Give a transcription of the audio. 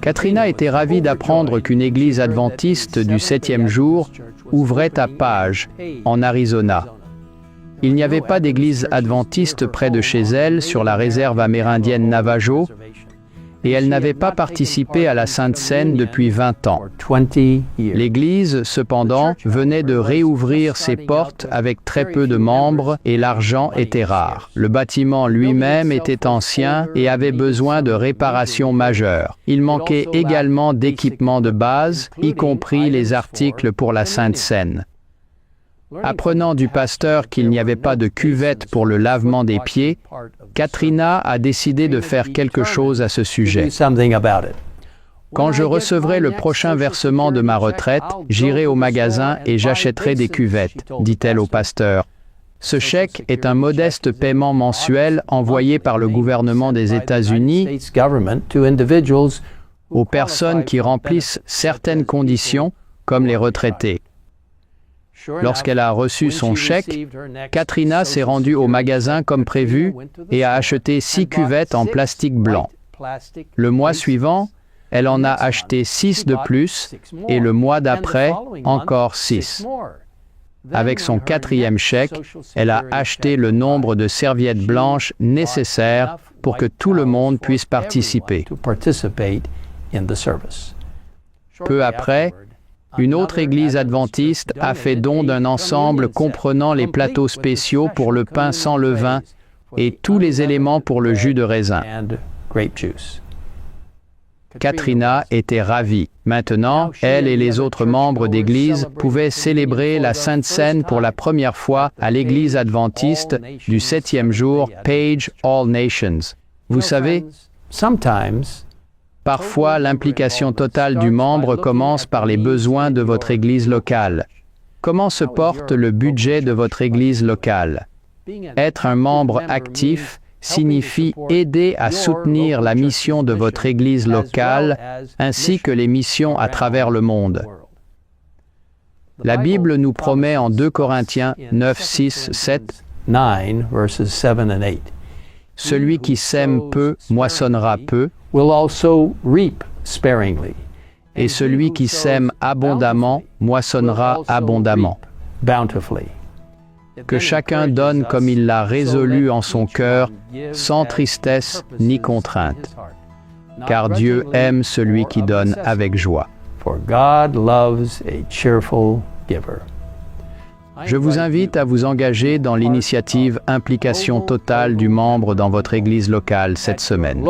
Katrina était ravie d'apprendre qu'une église adventiste du 7e jour ouvrait à Page, en Arizona. Il n'y avait pas d'église adventiste près de chez elle, sur la réserve amérindienne Navajo, et elle n'avait pas participé à la Sainte Seine depuis 20 ans. L'Église, cependant, venait de réouvrir ses portes avec très peu de membres et l'argent était rare. Le bâtiment lui-même était ancien et avait besoin de réparations majeures. Il manquait également d'équipements de base, y compris les articles pour la Sainte Seine. Apprenant du pasteur qu'il n'y avait pas de cuvette pour le lavement des pieds, Katrina a décidé de faire quelque chose à ce sujet. Quand je recevrai le prochain versement de ma retraite, j'irai au magasin et j'achèterai des cuvettes, dit-elle au pasteur. Ce chèque est un modeste paiement mensuel envoyé par le gouvernement des États-Unis aux personnes qui remplissent certaines conditions, comme les retraités. Lorsqu'elle a reçu son chèque, Katrina s'est rendue au magasin comme prévu et a acheté 6 cuvettes en plastique blanc. Le mois suivant, elle en a acheté 6 de plus et le mois d'après, encore 6. Avec son 4e chèque, elle a acheté le nombre de serviettes blanches nécessaires pour que tout le monde puisse participer. Peu après, une autre église adventiste a fait don d'un ensemble comprenant les plateaux spéciaux pour le pain sans levain et tous les éléments pour le jus de raisin. Katrina était ravie. Maintenant, elle et les autres membres d'église pouvaient célébrer la Sainte Seine pour la première fois à l'église adventiste du 7e jour Page All Nations. Vous savez, parfois, l'implication totale du membre commence par les besoins de votre église locale. Comment se porte le budget de votre église locale? Être un membre actif signifie aider à soutenir la mission de votre église locale ainsi que les missions à travers le monde. La Bible nous promet en 2 Corinthiens 9, 6, 7 « Celui qui sème peu moissonnera peu, et celui qui sème abondamment moissonnera abondamment. » Que chacun donne comme il l'a résolu en son cœur, sans tristesse ni contrainte, car Dieu aime celui qui donne avec joie. Je vous invite à vous engager dans l'initiative Implication totale du membre dans votre église locale cette semaine.